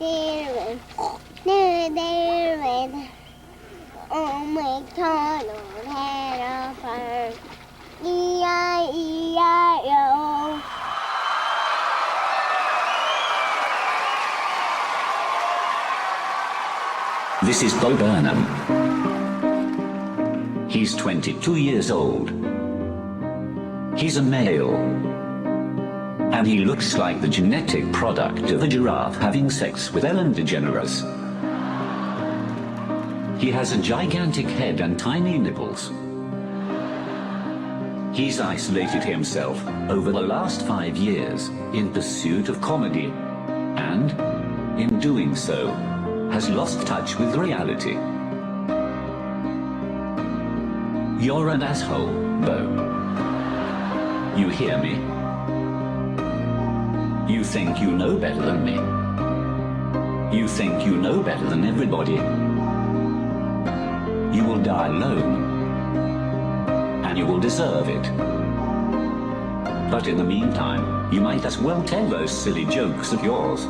leaven, leaven. Oh my God, oh head of her. E-I-E-I-O. This is Burnham. He's 22 years old. He's a male. And he looks like the genetic product of a giraffe having sex with Ellen DeGeneres. He has a gigantic head and tiny nipples. He's isolated himself over the last 5 years in pursuit of comedy, and, in doing so, has lost touch with reality. You're an asshole, Bo. You hear me? You think you know better than me. You think you know better than everybody. You will die alone. And you will deserve it. But in the meantime, you might as well tell those silly jokes of yours.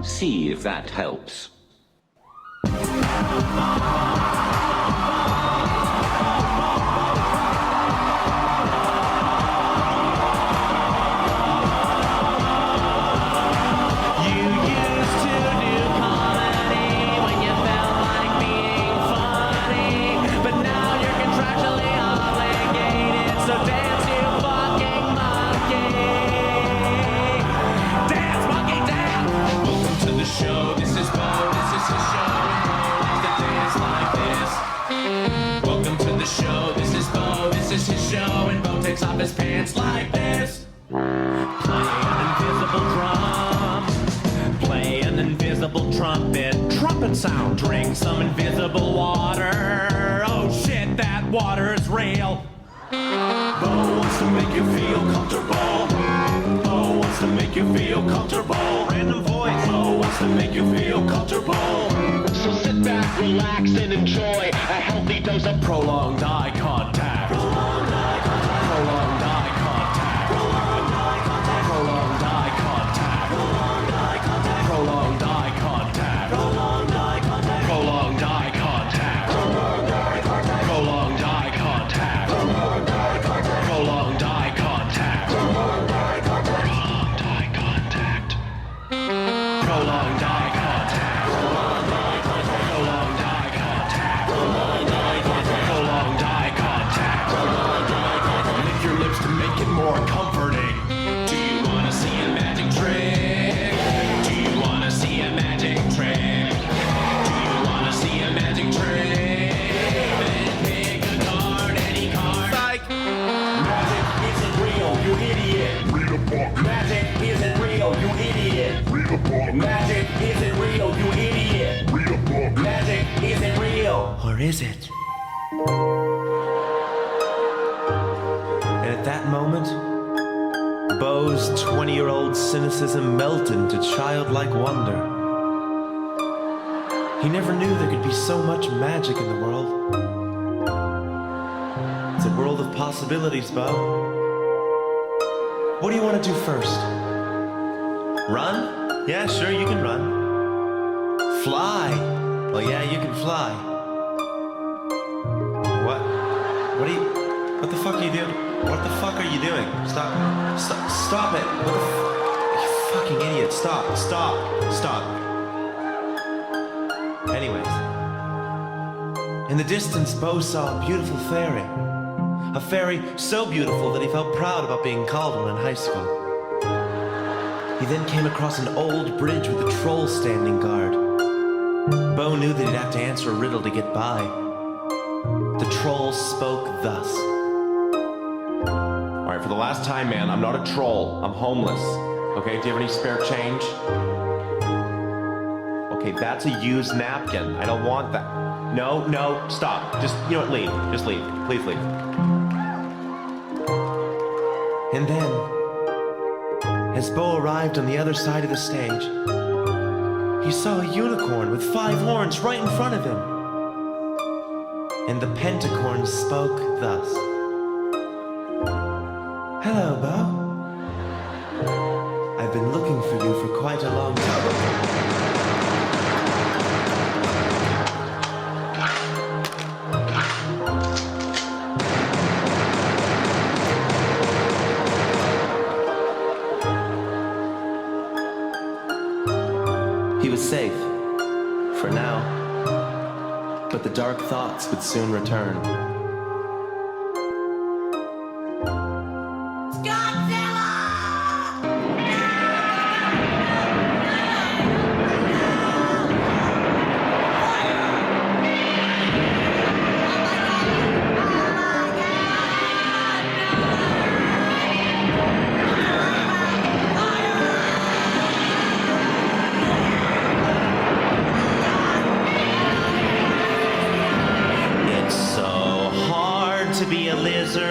See if that helps. Off his pants like this. Play an invisible drum. Play an invisible trumpet. Trumpet sound. Drink some invisible water. Oh shit, that water is real. Bo wants to make you feel comfortable. Bo wants to make you feel comfortable. Random voice. Bo wants to make you feel comfortable. So sit back, relax, and enjoy a healthy dose of prolonged eye contact. Prolonged eye contact. Prolonged eye contact. Prolonged eye contact. Prolonged eye contact. Prolonged eye contact. Prolonged eye contact. Prolonged eye contact. Prolonged eye contact. Prolonged eye contact. Prolonged eye contact. Prolonged eye contact. Prolonged eye contact. Prolonged eye contact. Prolonged eye contact. Prolonged eye contact. Prolonged eye contact. Prolonged eye contact. Prolonged eye contact. Prolonged eye contact. Lick your lips to make it more comforting. Do you wanna see a magic trick? Do you wanna see a magic trick? Do you wanna see a magic trick? Then pick a card, any card. Psych! Magic isn't real, you idiot. Read a book. Magic isn't real, you idiot. Read a book. Magic isn't real, you idiot. Read a book. Magic isn't real. Or is it? And at that moment, Bo's 20-year-old cynicism melted into childlike wonder. He never knew there could be so much magic in the world. It's a world of possibilities, Bo. What do you want to do first? Run? Yeah, sure, you can run. Fly? Well, yeah, you can fly. What? What the fuck are you doing? What the fuck are you doing? Stop it. What the you fucking idiot. Stop. Anyways. In the distance, Bo saw a beautiful fairy. A fairy so beautiful that he felt proud about being called one in high school. He then came across an old bridge with a troll standing guard. Bo knew that he'd have to answer a riddle to get by. The troll spoke thus. Alright, for the last time, man, I'm not a troll. I'm homeless. Okay, do you have any spare change? Okay, that's a used napkin. I don't want that. No, stop. Just, you know what, leave. Just leave. Please leave. And then, as Bo arrived on the other side of the stage, he saw a unicorn with 5 horns right in front of him. And the pentacorn spoke thus. Hello, Bo. I I've been looking for you for quite a long time. He was safe, for now, but the dark thoughts would soon return. To be a lizard.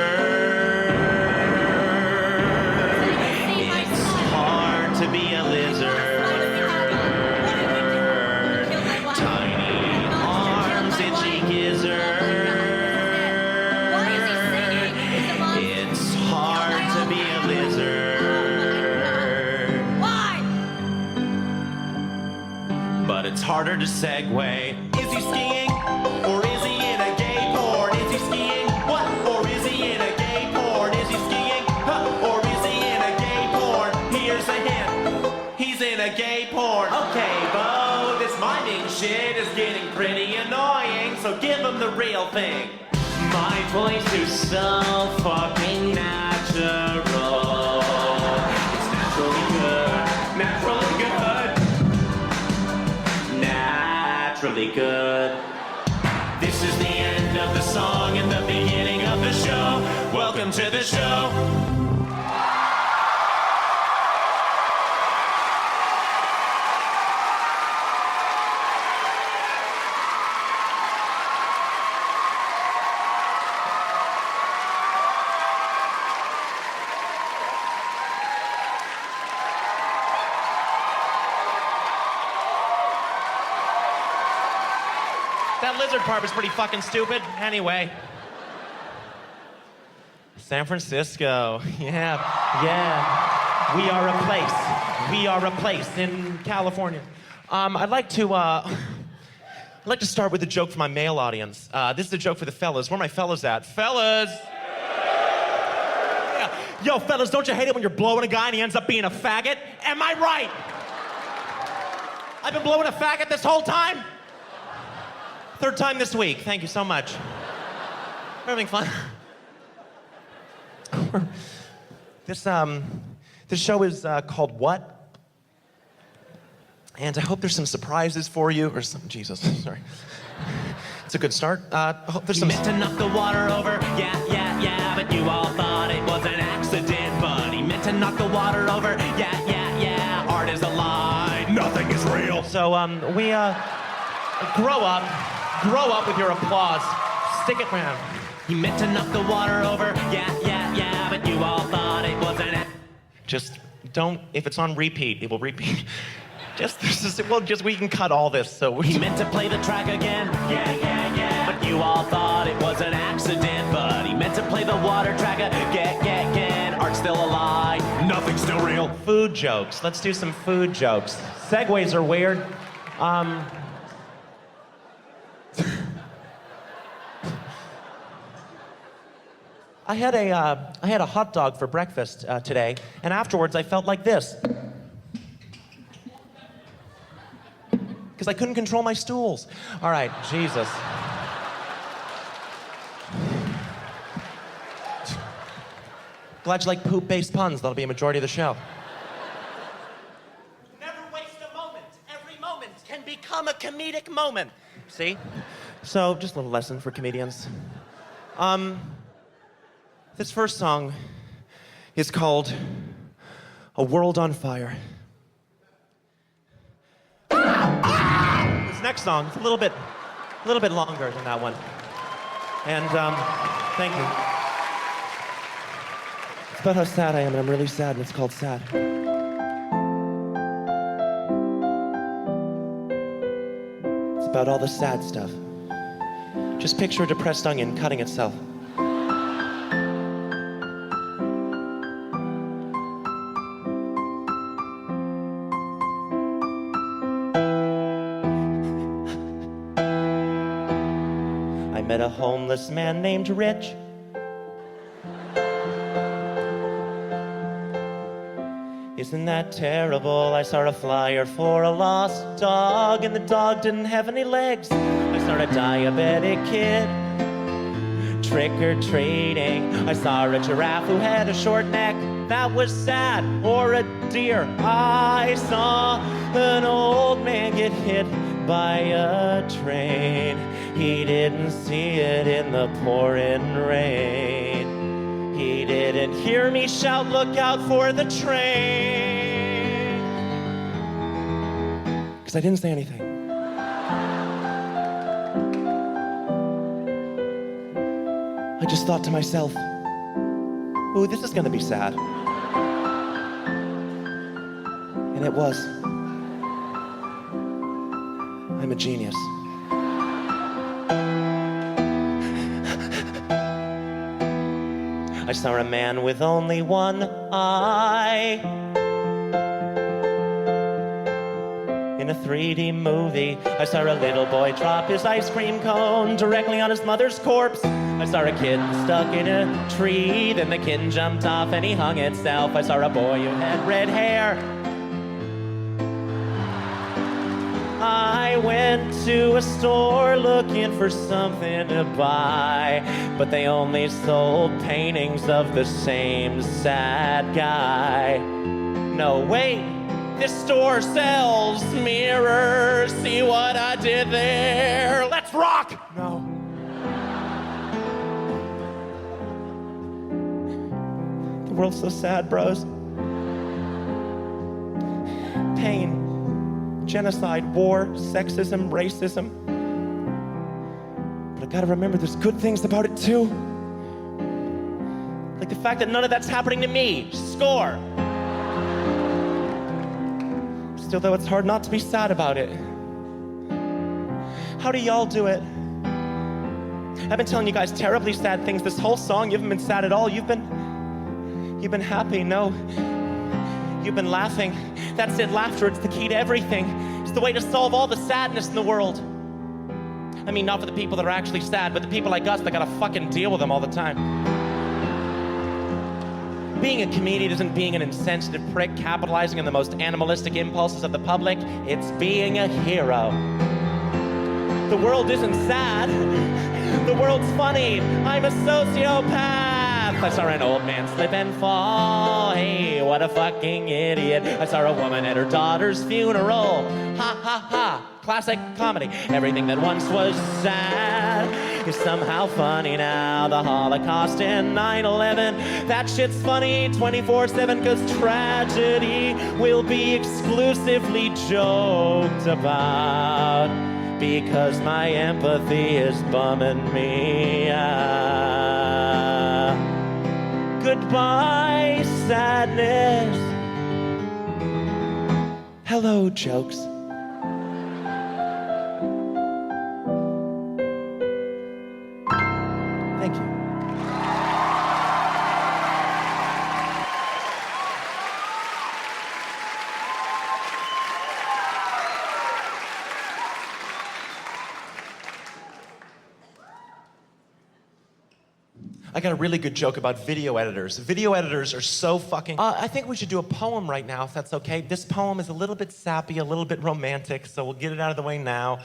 It's hard to be a lizard. Tiny arms, itchy gizzard. It's hard to be a lizard. Why? But it's harder to segue. Is he skiing? Or is he in a gay porn? Is he skiing? What? Or is he in a gay porn? Is he skiing? Huh? Or is he in a gay porn? Here's a hint. He's in a gay porn. Okay, Bo, this miming shit is getting pretty annoying, so give him the real thing. My voice is so fucking natural. It's naturally good. Naturally good. Naturally good. This is the end of the song and the beginning of the show. Welcome to the show. That lizard part was pretty fucking stupid. Anyway. San Francisco. Yeah. We are a place. We are a place in California. I'd like to start with a joke for my male audience. This is a joke for the fellas. Where are my fellas at? Fellas! Yeah. Yo, fellas, don't you hate it when you're blowing a guy and he ends up being a faggot? Am I right? I've been blowing a faggot this whole time? Third time this week. Thank you so much. We're having fun. This show is called What? And I hope there's some surprises for you, or some, Jesus, sorry. It's a good start. I hope there's some... He meant to knock the water over, yeah, but you all thought it was an accident, but he meant to knock the water over, yeah, art is a lie, nothing is real. So, grow up with your applause. Stick it around. He meant to knock the water over, yeah, but you all thought it was an... Just don't, if it's on repeat, it will repeat. We can cut all this, so... He meant to play the track again, yeah, but you all thought it was an accident, but he meant to play the water track again, art's still a lie, nothing's still real. Food jokes, let's do some food jokes. Segues are weird. I had a hot dog for breakfast today, and afterwards I felt like this. Because I couldn't control my stools. All right, Jesus. Glad you like poop-based puns. That'll be a majority of the show. Never waste a moment. Every moment can become a comedic moment. See? So, just a little lesson for comedians. This first song is called A World on Fire. This next song is a little bit longer than that one. And thank you. It's about how sad I am, and I'm really sad, and it's called Sad. It's about all the sad stuff. Just picture a depressed onion cutting itself. met a homeless man named Rich. Isn't that terrible? I saw a flyer for a lost dog, and the dog didn't have any legs. I saw a diabetic kid trick-or-treating. I saw a giraffe who had a short neck. That was sad. Or a deer. I saw an old man get hit by a train. He didn't see it in the pouring rain. He didn't hear me shout, "Look out for the train." 'Cause I didn't say anything. I just thought to myself, ooh, this is gonna be sad. And it was. I'm a genius. I saw a man with only one eye in a 3D movie. I saw a little boy drop his ice cream cone directly on his mother's corpse. I saw a kitten stuck in a tree, then the kitten jumped off and he hung itself. I saw a boy who had red hair. I went to a store looking for something to buy, but they only sold paintings of the same sad guy. No, wait, this store sells mirrors. See what I did there? Let's rock! No. The world's so sad, bros. Pain. Genocide, war, sexism, racism. But I gotta remember there's good things about it too. Like the fact that none of that's happening to me. Score! Still though, it's hard not to be sad about it. How do y'all do it? I've been telling you guys terribly sad things this whole song. You haven't been sad at all. You've been happy, no. You've been laughing. That's it, laughter, it's the key to everything. It's the way to solve all the sadness in the world. I mean, not for the people that are actually sad, but the people like us that gotta fucking deal with them all the time. Being a comedian isn't being an insensitive prick capitalizing on the most animalistic impulses of the public. It's being a hero. The world isn't sad. The world's funny. I'm a sociopath. I saw an old man slip and fall. Hey, what a fucking idiot. I saw a woman at her daughter's funeral. Ha ha ha. Classic comedy. Everything that once was sad is somehow funny now. The Holocaust and 9/11. That shit's funny 24/7 'cause tragedy will be exclusively joked about. Because my empathy is bumming me out. Goodbye, sadness. Hello, jokes. Thank you. I got a really good joke about video editors. Video editors are so fucking... I think we should do a poem right now, if that's okay. This poem is a little bit sappy, a little bit romantic, so we'll get it out of the way now.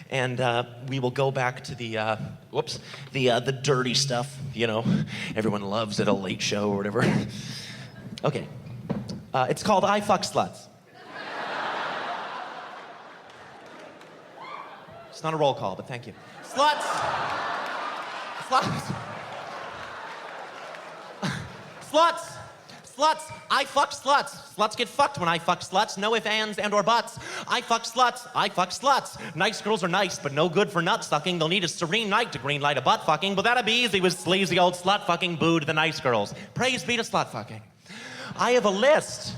And we will go back to the, the dirty stuff, you know, everyone loves at a late show or whatever. Okay. It's called I Fuck Sluts. It's not a roll call, but thank you. Sluts! Sluts! Sluts! Sluts! I fuck sluts. Sluts get fucked when I fuck sluts. No ifs, ands, and or buts. I fuck sluts. I fuck sluts. Nice girls are nice, but no good for nut sucking. They'll need a serene night to green light a butt fucking. But that'd be easy with sleazy old slut fucking boo to the nice girls. Praise be to slut fucking. I have a list.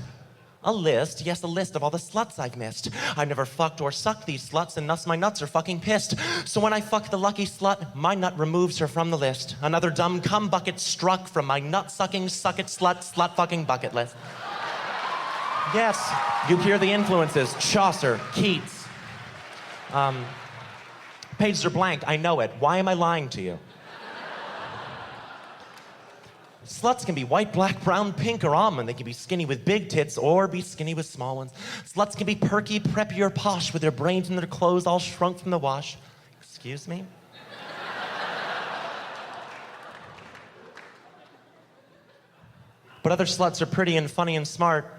A list, yes, a list of all the sluts I've missed. I've never fucked or sucked these sluts, and thus my nuts are fucking pissed. So when I fuck the lucky slut, my nut removes her from the list. Another dumb cum bucket struck from my nut-sucking, slut fucking bucket list. Yes, you hear the influences. Chaucer, Keats. Pages are blank, I know it. Why am I lying to you? Sluts can be white, black, brown, pink, or almond. They can be skinny with big tits or be skinny with small ones. Sluts can be perky, preppy, or posh with their brains and their clothes all shrunk from the wash. Excuse me? But other sluts are pretty and funny and smart.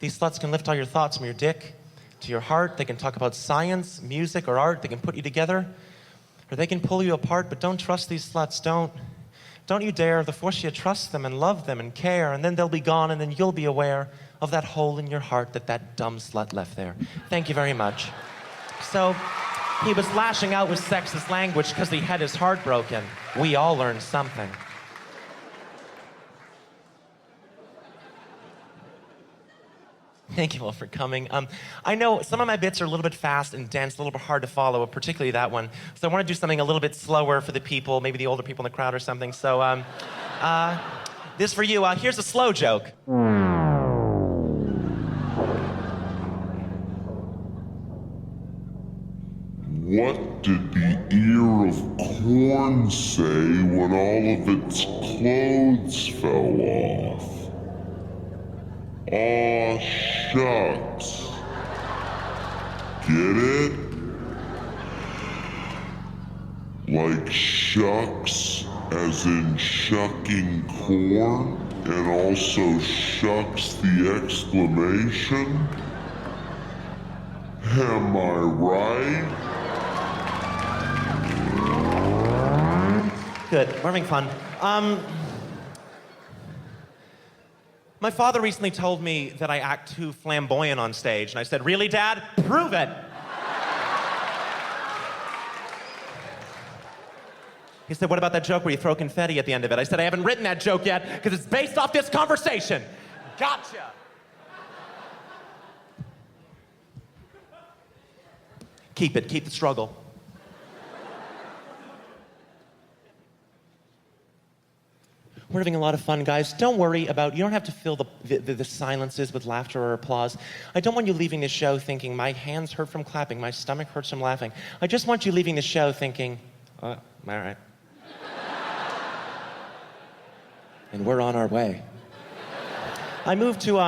These sluts can lift all your thoughts from your dick to your heart. They can talk about science, music, or art. They can put you together. Or they can pull you apart, but don't trust these sluts. Don't you dare. They'll force you to trust them and love them and care, and then they'll be gone, and then you'll be aware of that hole in your heart that dumb slut left there. Thank you very much. So, he was lashing out with sexist language because he had his heart broken. We all learned something. Thank you all for coming. I know some of my bits are a little bit fast and dense, a little bit hard to follow, particularly that one. So I want to do something a little bit slower for the people, maybe the older people in the crowd or something. So this for you. Here's a slow joke. What did the ear of corn say when all of its clothes fell off? Aw, shucks. Get it? Like shucks, as in shucking corn, and also shucks the exclamation? Am I right? Good, we're having fun. My father recently told me that I act too flamboyant on stage, and I said, "Really, Dad? Prove it!" He said, "What about that joke where you throw confetti at the end of it?" I said, "I haven't written that joke yet, because it's based off this conversation." Gotcha! Keep the struggle. We're having a lot of fun, guys. Don't worry about, you don't have to fill the silences with laughter or applause. I don't want you leaving this show thinking, my hands hurt from clapping, my stomach hurts from laughing. I just want you leaving the show thinking, all right. And we're on our way. I moved to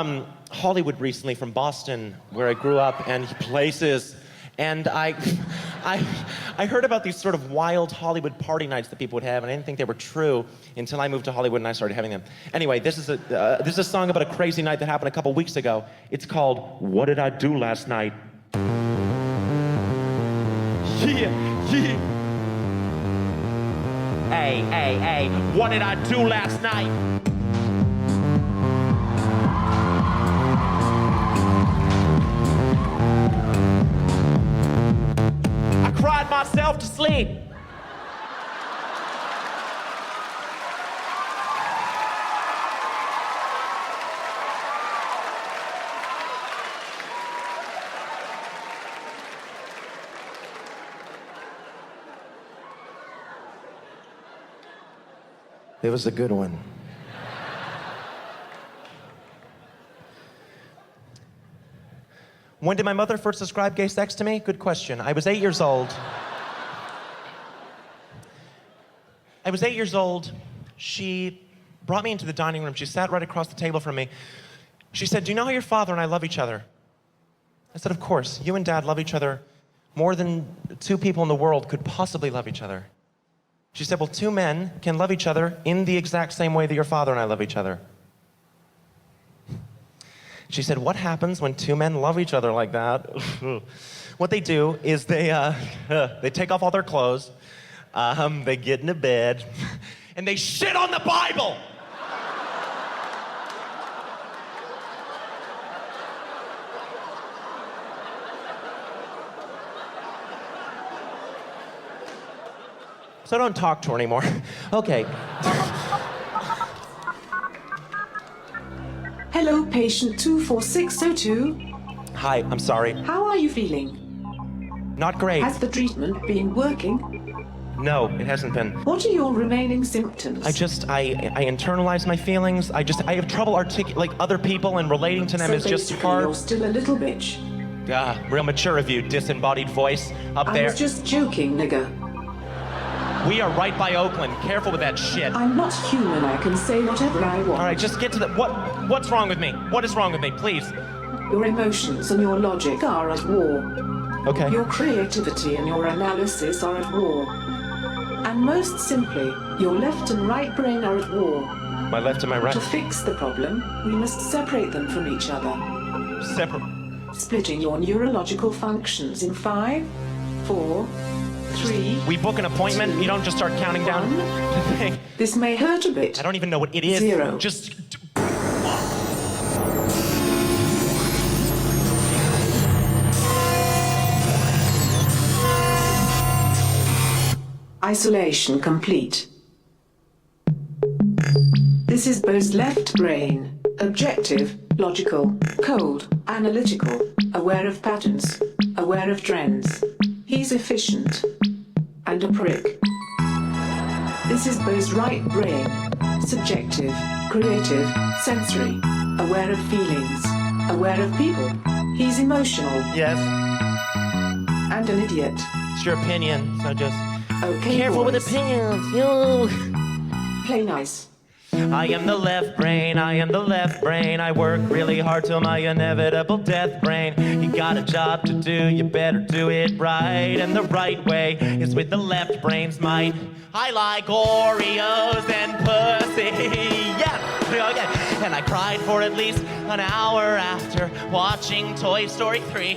Hollywood recently from Boston, where I grew up, and places. And I heard about these sort of wild Hollywood party nights that people would have, and I didn't think they were true until I moved to Hollywood and I started having them. Anyway, this is a song about a crazy night that happened a couple weeks ago. It's called "What Did I Do Last Night?" Yeah. Hey, what did I do last night? Cried myself to sleep. It was a good one. When did my mother first describe gay sex to me? Good question. I was 8 years old. She brought me into the dining room. She sat right across the table from me. She said, "Do you know how your father and I love each other?" I said, "Of course. You and Dad love each other more than two people in the world could possibly love each other." She said, "Well, two men can love each other in the exact same way that your father and I love each other." She said, "What happens when two men love each other like that?" What they do is they take off all their clothes, they get into bed, and they shit on the Bible. So I don't talk to her anymore. Okay. Hello, patient 24602. Hi, I'm sorry. How are you feeling? Not great. Has the treatment been working? No, it hasn't been. What are your remaining symptoms? I internalize my feelings. I have trouble like other people and relating to them is just basically hard. You're still a little bitch. Real mature of you, disembodied voice up I there. was just joking, nigger. We are right by Oakland. Careful with that shit. I'm not human. I can say whatever I want. All right, just get to the... What's wrong with me? What is wrong with me, please? Your emotions and your logic are at war. Okay. Your creativity and your analysis are at war. And most simply, your left and right brain are at war. My left and my right. To fix the problem, we must separate them from each other. Separate. Splitting your neurological functions in 5, 4, 3. We book an appointment, you don't just start counting down. This may hurt a bit. I don't even know what it is. 0. Just... Isolation complete. This is Bo's left brain. Objective, logical, cold, analytical, aware of patterns, aware of trends. He's efficient and a prick. This is Bo's right brain. Subjective, creative, sensory, aware of feelings, aware of people. He's emotional Yes, and an idiot. it's your opinion, so just... Okay, Careful with boys. opinions, you... Play nice. I am the left brain, I am the left brain. I work really hard till my inevitable death brain. You got a job to do, you better do it right. And the right way is with the left brain's might. I like Oreos and pussy, yeah, okay. And I cried for at least an hour after watching Toy Story 3.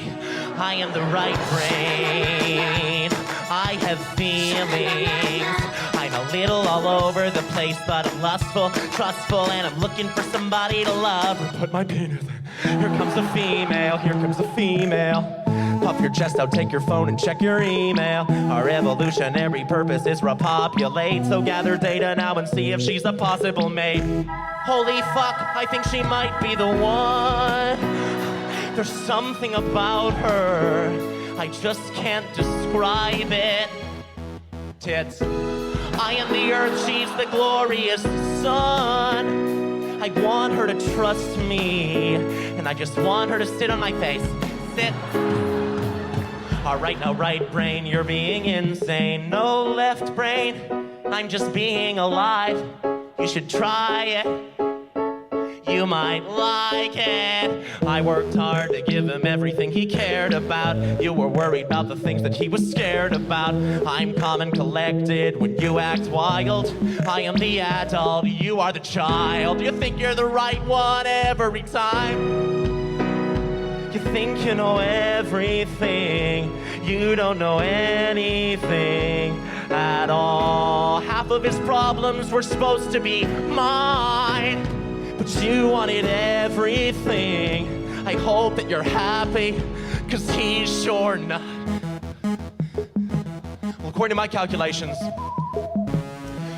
I am the right brain, I have feelings. I'm a little all over the place, but I'm lustful, trustful, and I'm looking for somebody to love. Put my penis. Here comes a female, here comes a female. Puff your chest out, take your phone and check your email. Our evolutionary purpose is repopulate, so gather data now and see if she's a possible mate. Holy fuck, I think she might be the one. There's something about her, I just can't describe it. Tits. I am the earth, she's the glorious sun. I want her to trust me, and I just want her to sit on my face. Sit. All right, now right brain, you're being insane. No left brain, I'm just being alive. You should try it. You might like it. I worked hard to give him everything he cared about. You were worried about the things that he was scared about. I'm calm and collected when you act wild. I am the adult, you are the child. You think you're the right one every time. You think you know everything. You don't know anything at all. Half of his problems were supposed to be mine, but you wanted everything. I hope that you're happy, cause he's sure not. Well, according to my calculations,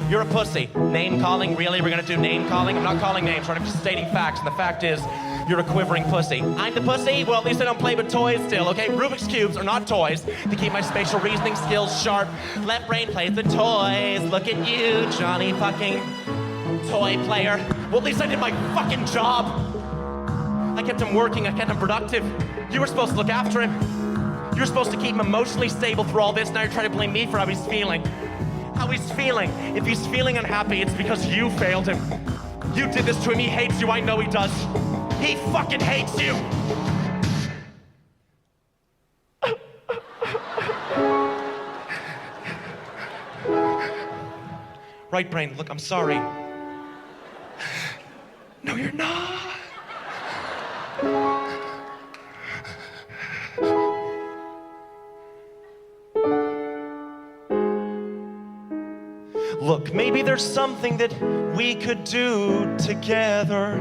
you're a pussy. Name calling, really? We're gonna do name calling? I'm not calling names, right? I'm just stating facts, and the fact is, you're a quivering pussy. I'm the pussy? Well, at least I don't play with toys still, okay? Rubik's Cubes are not toys. They keep my spatial reasoning skills sharp. Left brain plays the toys. Look at you, Johnny fucking toy player. Well, at least I did my fucking job. I kept him working, I kept him productive. You were supposed to look after him. You were supposed to keep him emotionally stable through all this. Now you're trying to blame me for how he's feeling. How he's feeling. If he's feeling unhappy, it's because you failed him. You did this to him, he hates you, I know he does. He fucking hates you! Right brain, look, I'm sorry. No, you're not. Look, maybe there's something that we could do together.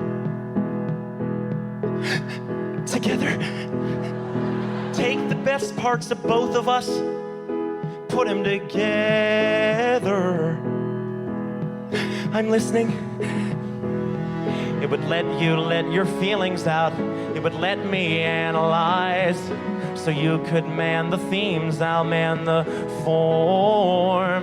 Together. Take the best parts of both of us, put them together. I'm listening. It would let you let your feelings out. It would let me analyze. So you could man the themes, I'll man the form.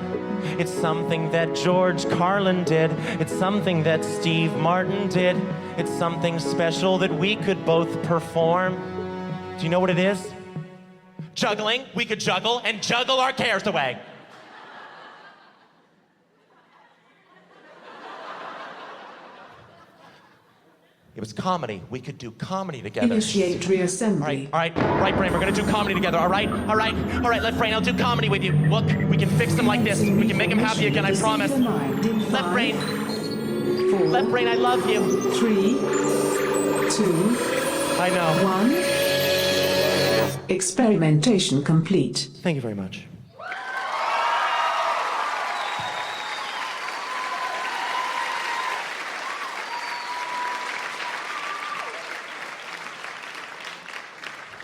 It's something that George Carlin did. It's something that Steve Martin did. It's something special that we could both perform. Do you know what it is? Juggling. We could juggle and juggle our cares away. It was comedy. We could do comedy together. Initiate reassembly. All right, Brain, we're gonna do comedy together, all right, Left Brain, I'll do comedy with you. Look, we can fix him like this. We can make him happy again, I promise. Left Brain, 4, Left Brain, I love you. 3, 2, I know. 1. Experimentation complete. Thank you very much.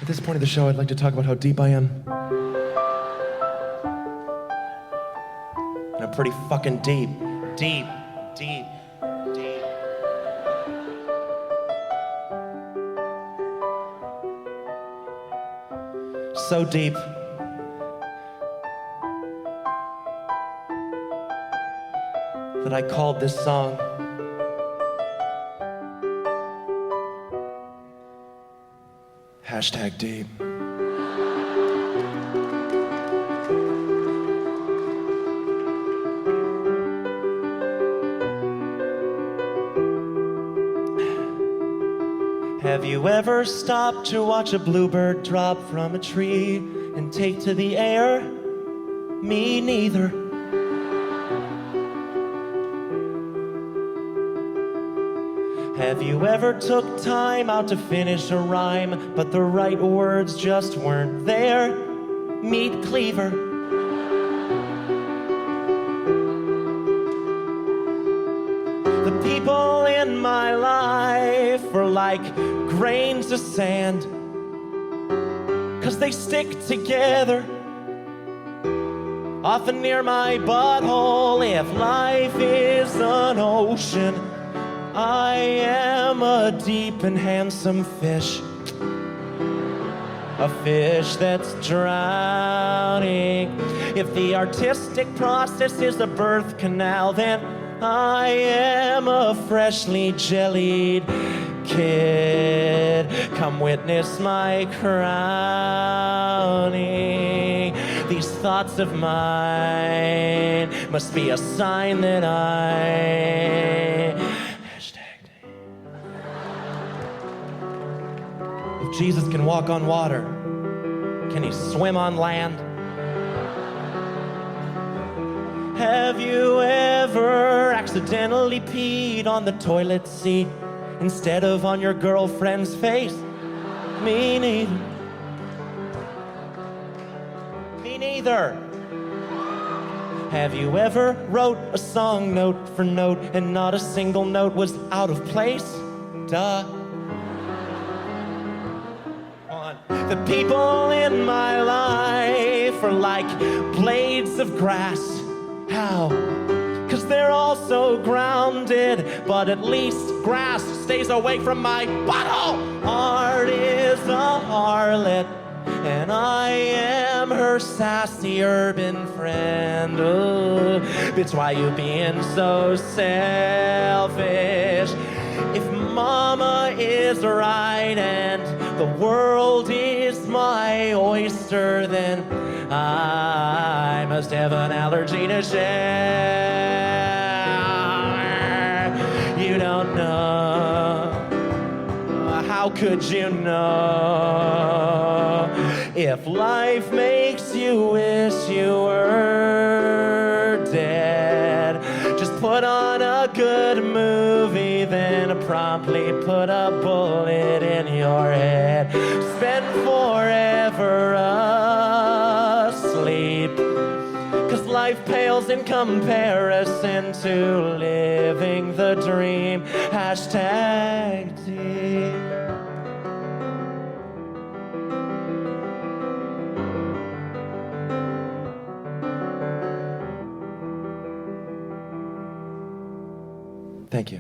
At this point of the show, I'd like to talk about how deep I am. And I'm pretty fucking deep. Deep. So deep. That I called this song #deep. Have you ever stopped to watch a bluebird drop from a tree and take to the air? Me neither. Have you ever took time out to finish a rhyme, but the right words just weren't there? Meat cleaver. The people in my life are like grains of sand, 'cause they stick together. Often near my butthole, if life is an ocean, I am a deep and handsome fish. A fish that's drowning. If the artistic process is a birth canal, then I am a freshly jellied kid. Come witness my crowning. These thoughts of mine must be a sign that If Jesus can walk on water, can he swim on land? Have you ever accidentally peed on the toilet seat instead of on your girlfriend's face? Me neither. Me neither. Have you ever wrote a song note for note and not a single note was out of place? Duh. The people in my life are like blades of grass. How? 'Cause they're all so grounded, but at least grass stays away from my butthole. Art is a harlot, and I am her sassy urban friend. Oh, bitch, why you being so selfish? If mama is right and the world is my oyster, then I must have an allergy to share. You don't know. How could you know? If life makes you wish you were dead, just put on a good movie, then promptly put a bullet in your head. Spend forever asleep, 'cause life pales in comparison to living the dream. #deep. Thank you.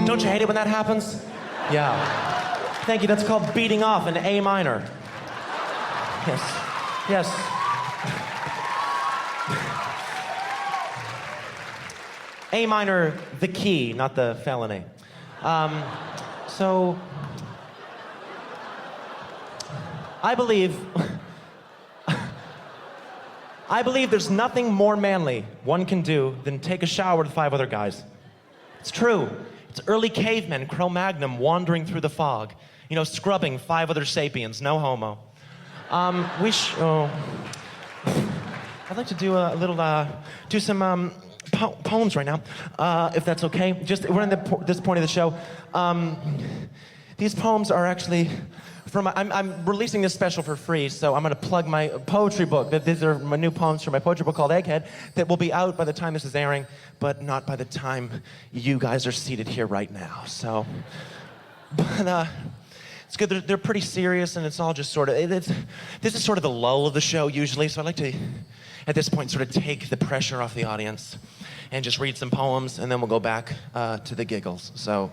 Don't you hate it when that happens? Yeah. Thank you. That's called beating off in A minor. Yes. Yes. A minor, the key, not the felony. So, I believe there's nothing more manly one can do than take a shower with 5 other guys. It's true. It's early cavemen, Cro-Magnon, wandering through the fog. You know, scrubbing 5 other sapiens, no homo. I'd like to do a little, do some poems right now, if that's okay. Just, we're in this point of the show. These poems are actually from, I'm releasing this special for free, so I'm gonna plug my poetry book. These are my new poems from my poetry book called Egghead that will be out by the time this is airing, but not by the time you guys are seated here right now. So, but it's good. They're pretty serious, and it's all just sort of, this is sort of the lull of the show usually, so I like to, at this point, sort of take the pressure off the audience and just read some poems, and then we'll go back to the giggles. So,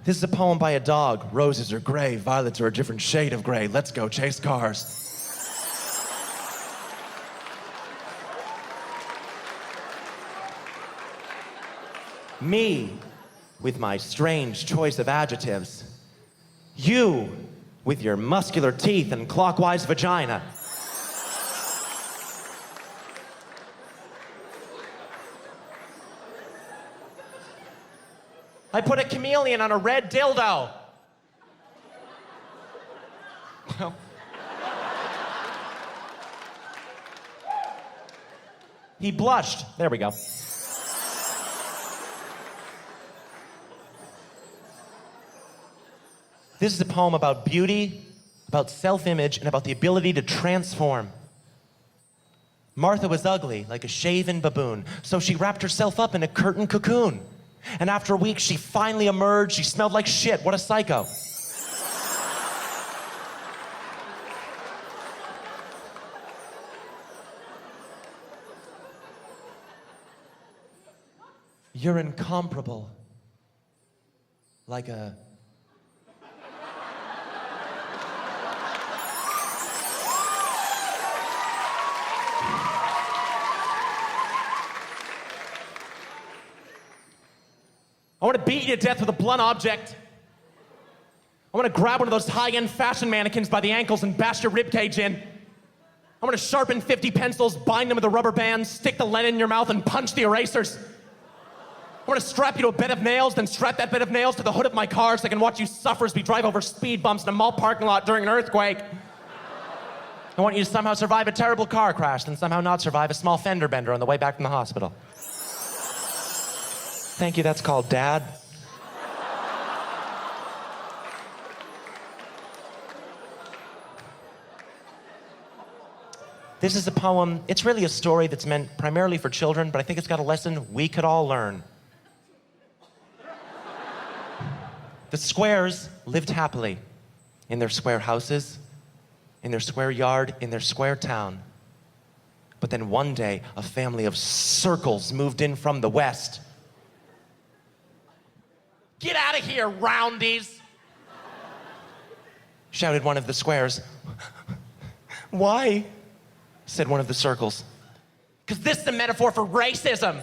this is a poem by a dog. Roses are gray, violets are a different shade of gray. Let's go chase cars. Me, with my strange choice of adjectives. You, with your muscular teeth and clockwise vagina. I put a chameleon on a red dildo. Well. He blushed. There we go. This is a poem about beauty, about self-image, and about the ability to transform. Martha was ugly, like a shaven baboon, so she wrapped herself up in a curtain cocoon. And after a week, she finally emerged. She smelled like shit. What a psycho. You're incomparable. Like a... I want to beat you to death with a blunt object. I want to grab one of those high-end fashion mannequins by the ankles and bash your ribcage in. I want to sharpen 50 pencils, bind them with a rubber band, stick the lead in your mouth, and punch the erasers. I want to strap you to a bed of nails, then strap that bed of nails to the hood of my car so I can watch you suffer as we drive over speed bumps in a mall parking lot during an earthquake. I want you to somehow survive a terrible car crash, then somehow not survive a small fender bender on the way back from the hospital. Thank you, that's called Dad. This is a poem, it's really a story that's meant primarily for children, but I think it's got a lesson we could all learn. The squares lived happily in their square houses, in their square yard, in their square town. But then one day, a family of circles moved in from the west. "Get out of here, roundies!" shouted one of the squares. "Why?" said one of the circles. "'Cause this is a metaphor for racism."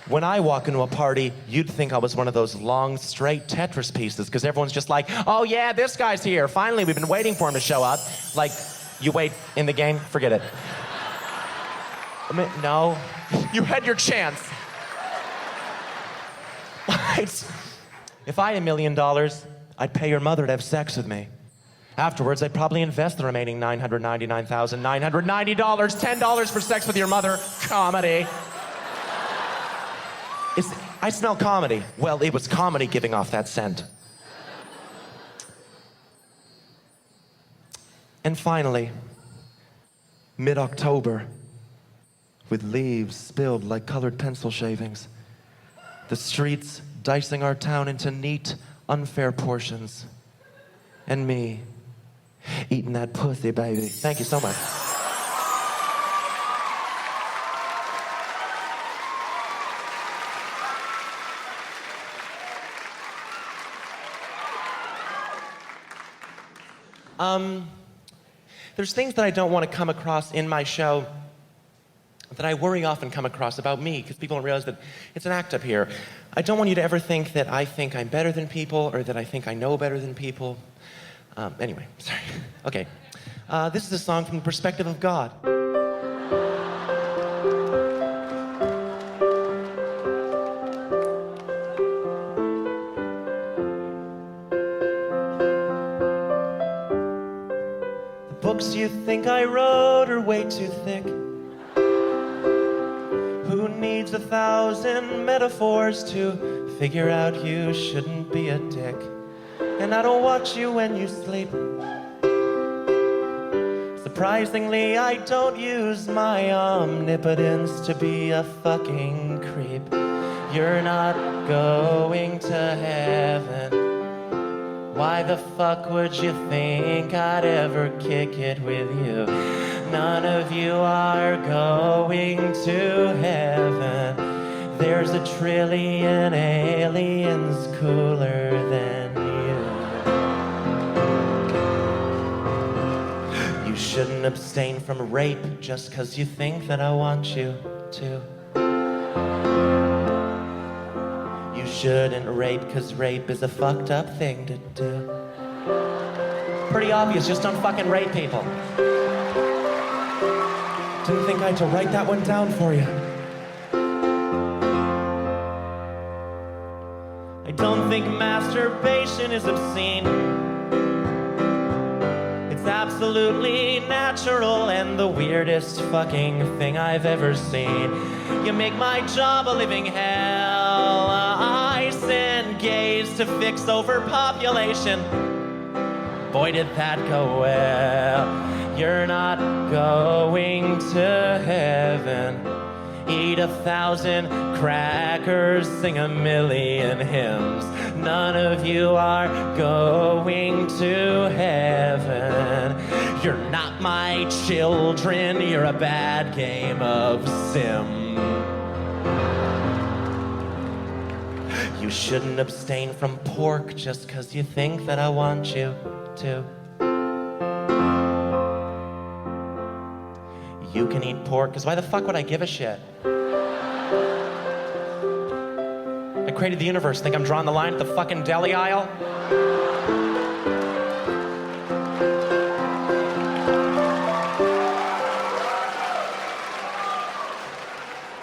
When I walk into a party, you'd think I was one of those long, straight Tetris pieces, because everyone's just like, "Oh yeah, this guy's here. Finally, we've been waiting for him to show up." Like, you wait in the game, forget it. I mean, no, you had your chance. If I had $1 million, I'd pay your mother to have sex with me. Afterwards, I'd probably invest the remaining $999,990, $10 for sex with your mother. Comedy. I smell comedy. Well, it was comedy giving off that scent. And finally, mid-October, with leaves spilled like colored pencil shavings, the streets dicing our town into neat, unfair portions, and me eating that pussy, baby. Thank you so much. There's things that I don't want to come across in my show that I worry often come across about me, because people don't realize that it's an act up here. I don't want you to ever think that I think I'm better than people, or that I think I know better than people. Anyway, sorry. Okay. This is a song from the perspective of God. Books you think I wrote are way too thick. Who needs 1,000 metaphors to figure out you shouldn't be a dick? And I don't watch you when you sleep. Surprisingly, I don't use my omnipotence to be a fucking creep. You're not going to heaven. Why the fuck would you think I'd ever kick it with you? None of you are going to heaven. There's a trillion aliens cooler than you. You shouldn't abstain from rape just 'cause you think that I want you to. You shouldn't rape, 'cause rape is a fucked up thing to do. Pretty obvious, just don't fucking rape people. Didn't think I had to write that one down for you. I don't think masturbation is obscene. It's absolutely natural and the weirdest fucking thing I've ever seen. You make my job a living hell. I send gays to fix overpopulation. Boy, did that go well. You're not going to heaven. Eat 1,000 crackers, sing 1,000,000 hymns. None of you are going to heaven. You're not my children, you're a bad game of sim. You shouldn't abstain from pork just 'cause you think that I want you to. You can eat pork, 'cause why the fuck would I give a shit? I created the universe. Think I'm drawing the line at the fucking deli aisle?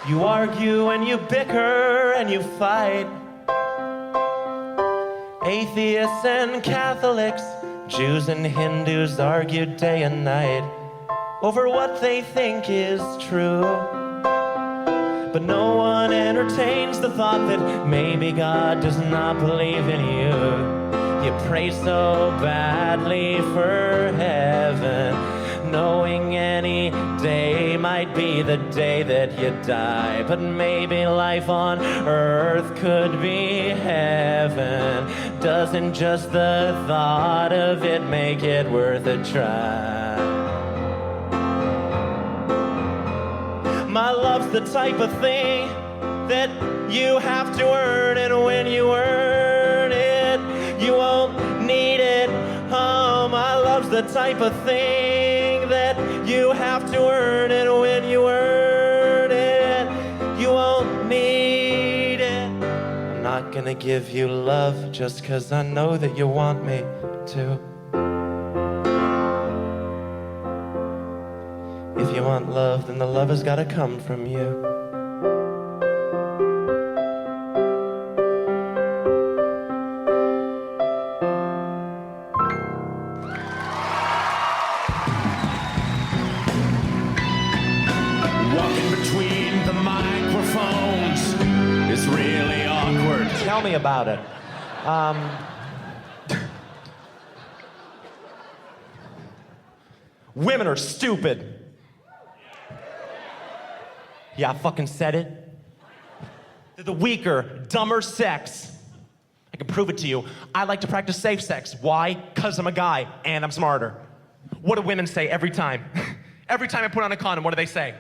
You argue and you bicker and you fight. Atheists and Catholics, Jews and Hindus argue day and night over what they think is true. But no one entertains the thought that maybe God does not believe in you. You pray so badly for heaven, knowing any day might might be the day that you die, but maybe life on earth could be heaven. Doesn't just the thought of it make it worth a try? My love's the type of thing that you have to earn, and when you earn it, you won't need it. Oh, my love's the type of thing that you have to earn, and when you earn it, you won't need it. I'm not gonna give you love just 'cause I know that you want me to. If you want love, then the love has gotta come from you. Walking between the microphones is really awkward. Tell me about it. Women are stupid. Yeah, I fucking said it. They're the weaker, dumber sex. I can prove it to you. I like to practice safe sex. Why? 'Cause I'm a guy and I'm smarter. What do women say every time? Every time I put on a condom, what do they say?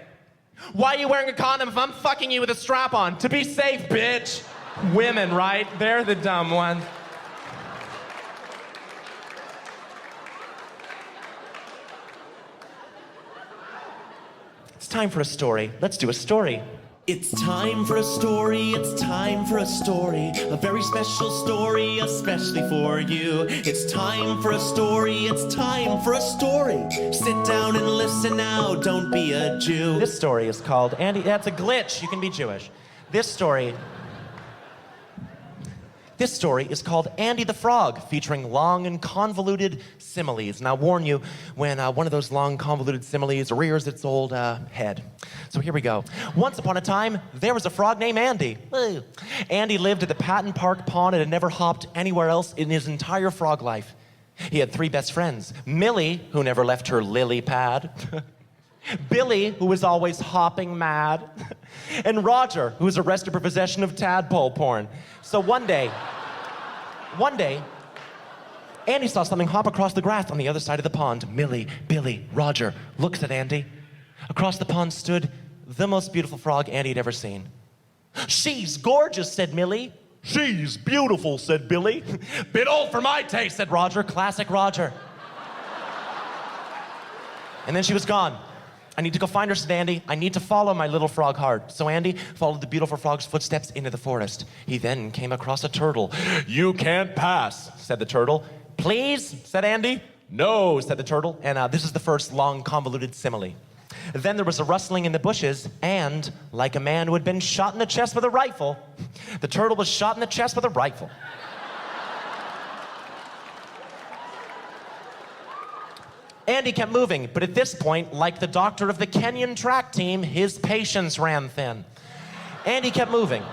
Why are you wearing a condom if I'm fucking you with a strap on? To be safe, bitch. Women, right? They're the dumb ones. It's time for a story. Let's do a story. It's time for a story, it's time for a story. A very special story, especially for you. It's time for a story, it's time for a story. Sit down and listen now, don't be a Jew. This story is called Andy. That's a glitch. You can be Jewish. This story is called Andy the Frog, featuring long and convoluted similes. And I'll warn you when one of those long convoluted similes rears its old head. So here we go. Once upon a time, there was a frog named Andy. Woo. Andy lived at the Patton Park Pond and had never hopped anywhere else in his entire frog life. He had 3 best friends. Millie, who never left her lily pad. Billy, who was always hopping mad. And Roger, who was arrested for possession of tadpole porn. So one day, Andy saw something hop across the grass on the other side of the pond. Millie, Billy, Roger looks at Andy. Across the pond stood the most beautiful frog Andy had ever seen. "She's gorgeous," said Millie. "She's beautiful," said Billy. "Bit old for my taste," said Roger. Classic Roger. And then she was gone. "I need to go find her," said Andy. "I need to follow my little frog heart." So Andy followed the beautiful frog's footsteps into the forest. He then came across a turtle. "You can't pass," said the turtle. "Please," said Andy. "No," said the turtle. And this is the first long convoluted simile. Then there was a rustling in the bushes, and like a man who had been shot in the chest with a rifle, the turtle was shot in the chest with a rifle. Andy kept moving, but at this point, like the doctor of the Kenyan track team, his patience ran thin. Andy kept moving.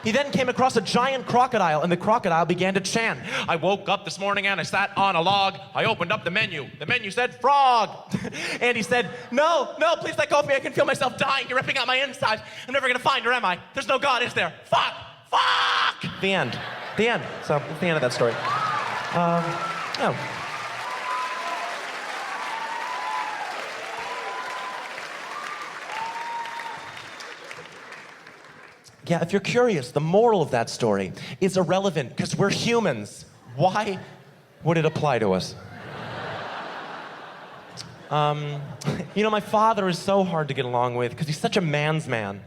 He then came across a giant crocodile, and the crocodile began to chant. "I woke up this morning and I sat on a log. I opened up the menu. The menu said frog." Andy said, "No, please let go of me. I can feel myself dying. You're ripping out my insides. I'm never gonna find her, am I? There's no God, is there? Fuck! The end. So that's the end of that story. Oh. Yeah, if you're curious, the moral of that story is irrelevant because we're humans. Why would it apply to us? My father is so hard to get along with because he's such a man's man,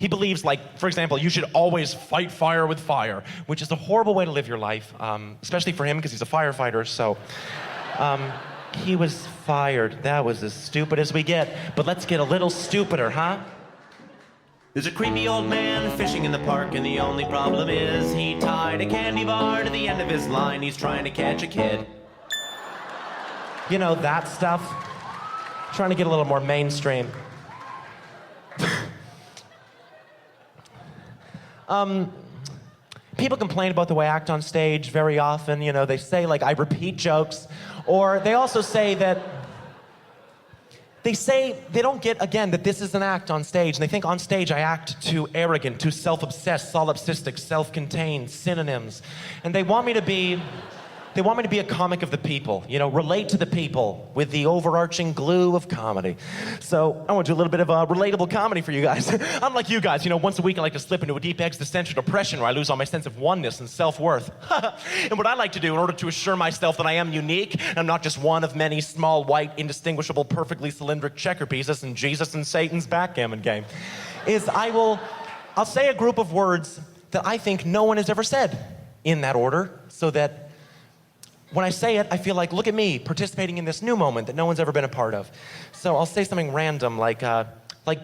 He believes, like, for example, you should always fight fire with fire, which is a horrible way to live your life, especially for him because he's a firefighter, so... he was fired. That was as stupid as we get. But let's get a little stupider, huh? There's a creepy old man fishing in the park, and the only problem is he tied a candy bar to the end of his line. He's trying to catch a kid. You know, that stuff. Trying to get a little more mainstream. People complain about the way I act on stage very often. They say, like, I repeat jokes. Or they also say that They say they don't get, again, that this is an act on stage, and they think on stage I act too arrogant, too self-obsessed, solipsistic, self-contained, synonyms. And they want me to be a comic of the people, you know, relate to the people with the overarching glue of comedy. So I want to do a little bit of relatable comedy for you guys. Unlike you guys, you know, once a week I like to slip into a deep existential depression where I lose all my sense of oneness and self-worth. And what I like to do in order to assure myself that I am unique, and I'm not just one of many small, white, indistinguishable, perfectly cylindric checker pieces in Jesus and Satan's backgammon game, is I'll say a group of words that I think no one has ever said in that order, so that when I say it, I feel like, look at me, participating in this new moment that no one's ever been a part of. So I'll say something random like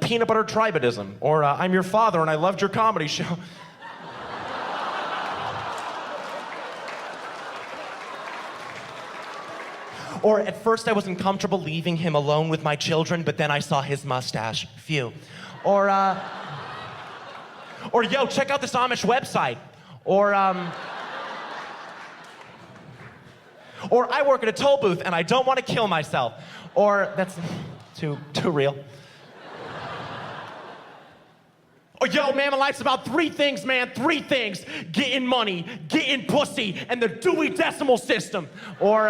peanut butter tribadism, or I'm your father and I loved your comedy show. Or at first I was uncomfortable leaving him alone with my children, but then I saw his mustache. Phew. Or yo, check out this Amish website. Or I work at a toll booth and I don't want to kill myself. Or that's too real. Or yo, man, my life's about three things, man, three things. Getting money, getting pussy, and the Dewey Decimal System. Or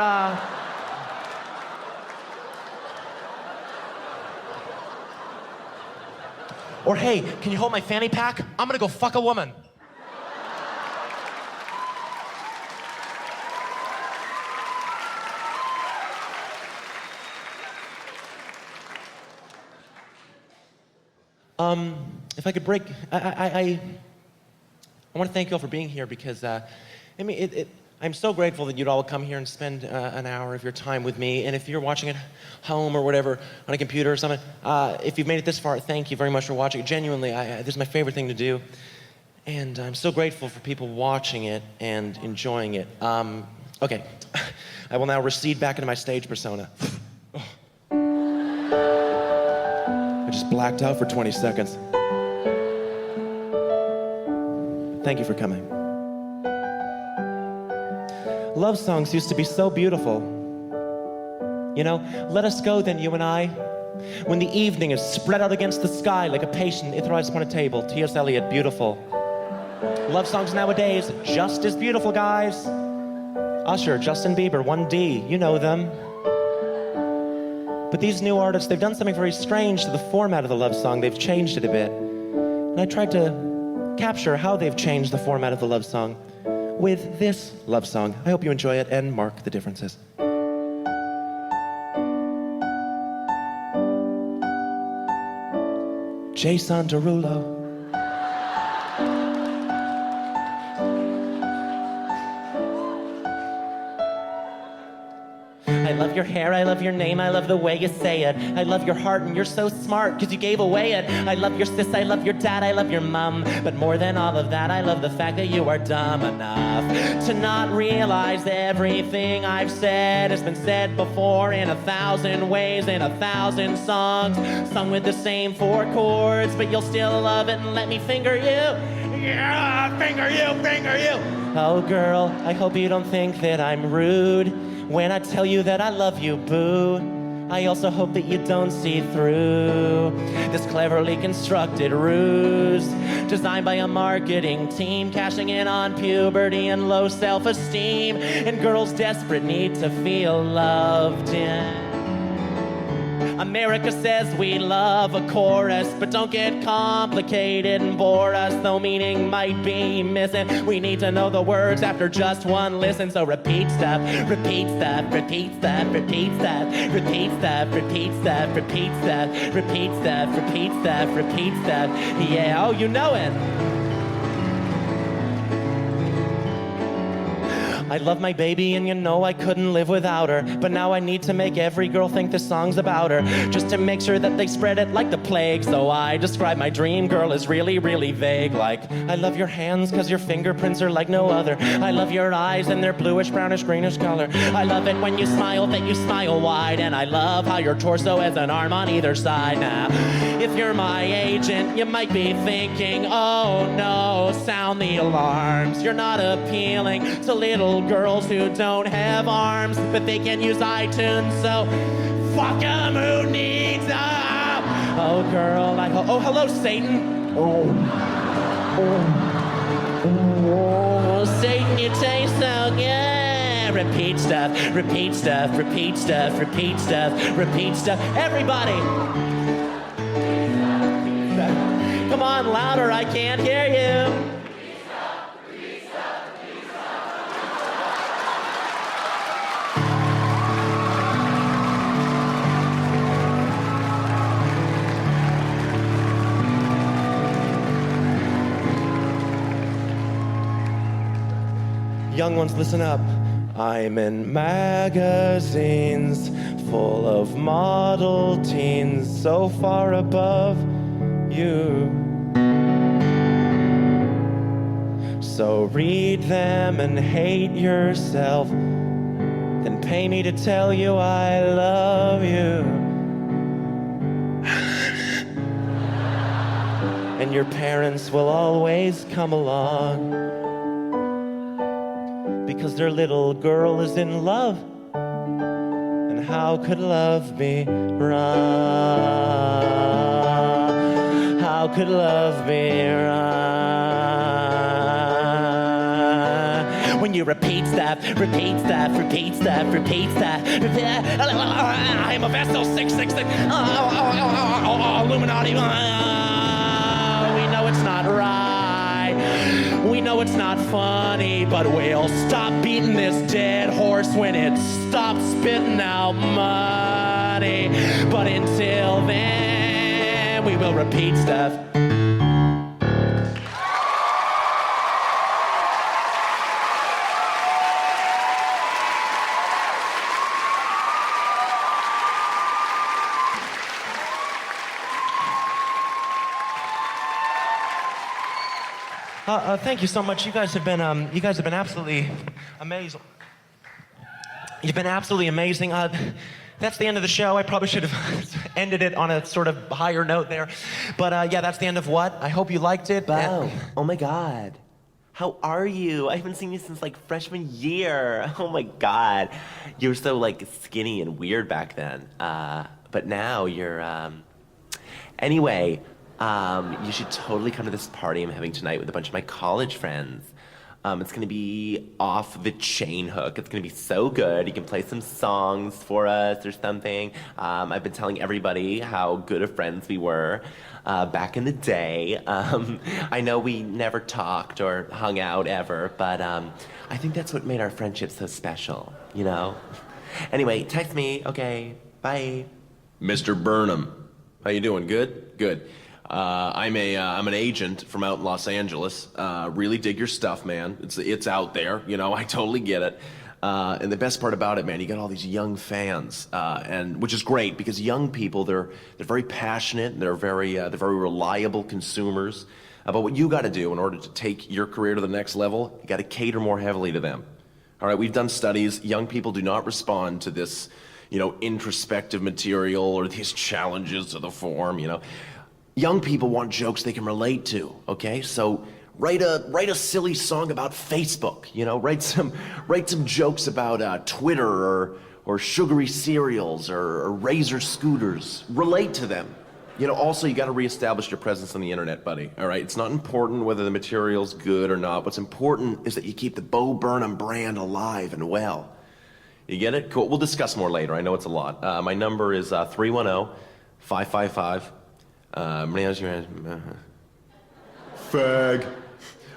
hey, can you hold my fanny pack? I'm gonna go fuck a woman. If I could break, I want to thank you all for being here because, I'm so grateful that you'd all come here and spend an hour of your time with me. And if you're watching at home or whatever, on a computer or something, if you've made it this far, thank you very much for watching. Genuinely, this is my favorite thing to do. And I'm so grateful for people watching it and enjoying it. Okay, I will now recede back into my stage persona. I just blacked out for 20 seconds. Thank you for coming. Love songs used to be so beautiful. You know, let us go then, you and I, when the evening is spread out against the sky like a patient etherized upon a table. T.S. Eliot, beautiful. Love songs nowadays, just as beautiful, guys. Usher, Justin Bieber, 1D, you know them. But these new artists, they've done something very strange to the format of the love song. They've changed it a bit. And I tried to capture how they've changed the format of the love song with this love song. I hope you enjoy it and mark the differences. Jason Derulo. I love your hair, I love your name, I love the way you say it. I love your heart and you're so smart cause you gave away it. I love your sis, I love your dad, I love your mom. But more than all of that, I love the fact that you are dumb enough to not realize everything I've said has been said before in 1,000 ways, in 1,000 songs, sung with the same 4 chords, but you'll still love it and let me finger you. Yeah, finger you. Oh girl, I hope you don't think that I'm rude when I tell you that I love you, boo. I also hope that you don't see through this cleverly constructed ruse designed by a marketing team cashing in on puberty and low self-esteem and girls' desperate need to feel loved in. America says we love a chorus, but don't get complicated and bore us, though meaning might be missing. We need to know the words after just one listen, so repeat stuff, repeat stuff, repeat stuff, repeat stuff, repeat stuff, repeat stuff, repeat stuff, repeat stuff, repeat stuff, repeat stuff. Yeah, oh, you know it. I love my baby and you know I couldn't live without her, but now I need to make every girl think this song's about her, just to make sure that they spread it like the plague. So I describe my dream girl as really, really vague, like I love your hands cause your fingerprints are like no other. I love your eyes and their bluish, brownish, greenish color. I love it when you smile, that you smile wide, and I love how your torso has an arm on either side. Now, if you're my agent, you might be thinking, oh no, sound the alarms. You're not appealing to little girls who don't have arms, but they can use iTunes, so Fuck 'em, who needs 'em? Oh, girl, oh, hello, Satan. Oh, Satan, you taste so good. Repeat stuff, repeat stuff, repeat stuff, repeat stuff, repeat stuff. Everybody. Come on, louder, I can't hear you. Young ones, listen up. I'm in magazines full of model teens so far above you. So read them and hate yourself, then pay me to tell you I love you. And your parents will always come along, because their little girl is in love. And how could love be wrong? How could love be wrong? When you repeat stuff, repeat stuff, repeat stuff, repeat stuff. I am a vessel 666. Illuminati. We know it's not right. We know it's not funny, but we'll stop beating this dead horse when it stops spitting out money. But until then, we will repeat stuff. Thank you so much. You guys have been absolutely amazing. You've been absolutely amazing. That's the end of the show. I probably should have ended it on a sort of higher note there. But yeah, that's the end of what? I hope you liked it. Bo, oh my God. How are you? I haven't seen you since like freshman year. Oh my God. You were so like skinny and weird back then. But now you're, anyway, you should totally come to this party I'm having tonight with a bunch of my college friends. It's gonna be off the chain hook. It's gonna be so good. You can play some songs for us or something. I've been telling everybody how good of friends we were back in the day. I know we never talked or hung out ever, but I think that's what made our friendship so special, you know? Anyway, text me, okay, bye. Mr. Burnham, how you doing? Good? Good. I'm an agent from out in Los Angeles. Really dig your stuff, man. It's out there, you know. I totally get it. And the best part about it, man, you got all these young fans, and which is great because young people they're very passionate. And they're very reliable consumers. But what you got to do in order to take your career to the next level, you got to cater more heavily to them. All right, we've done studies. Young people do not respond to this, you know, introspective material or these challenges to the form, you know. Young people want jokes they can relate to, okay? So write a silly song about Facebook, you know? Write some jokes about Twitter or sugary cereals or Razor scooters. Relate to them. You know, also you gotta reestablish your presence on the internet, buddy, all right? It's not important whether the material's good or not. What's important is that you keep the Bo Burnham brand alive and well. You get it? Cool, we'll discuss more later. I know it's a lot. My number is 310-555. Fag.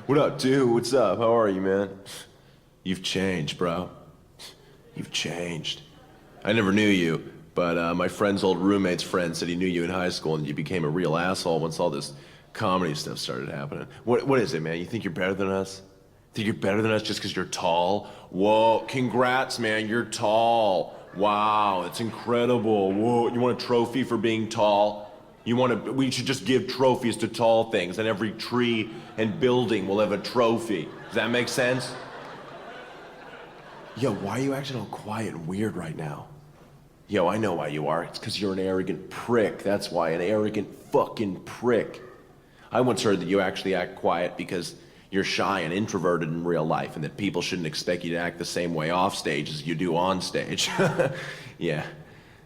What up, dude? What's up? How are you, man? You've changed, bro. You've changed. I never knew you, but my friend's old roommate's friend said he knew you in high school and you became a real asshole once all this comedy stuff started happening. What is it, man? You think you're better than us? Think you're better than us just because you're tall? Whoa, congrats, man. You're tall. Wow, that's incredible. Whoa, you want a trophy for being tall? We should just give trophies to tall things, and every tree and building will have a trophy. Does that make sense? Yo, why are you acting all quiet and weird right now? Yo, I know why you are. It's because you're an arrogant prick. That's why, an arrogant fucking prick. I once heard that you actually act quiet because you're shy and introverted in real life, and that people shouldn't expect you to act the same way off stage as you do on stage. Yeah.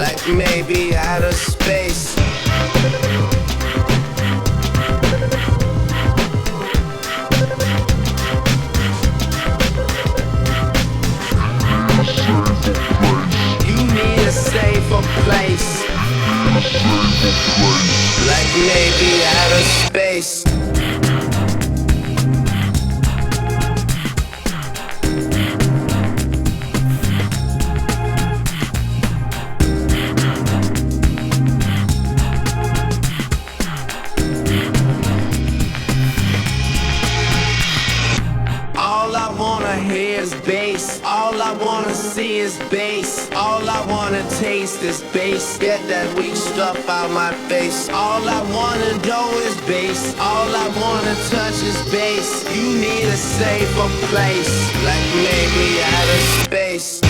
like maybe outer space. You need a safer place, like maybe outer space. All I wanna hear is bass. All I wanna see is bass. All I wanna taste is bass. Get that weak stuff out my face. All I wanna do is bass. All I wanna touch is bass. You need a safer place, like maybe outer space.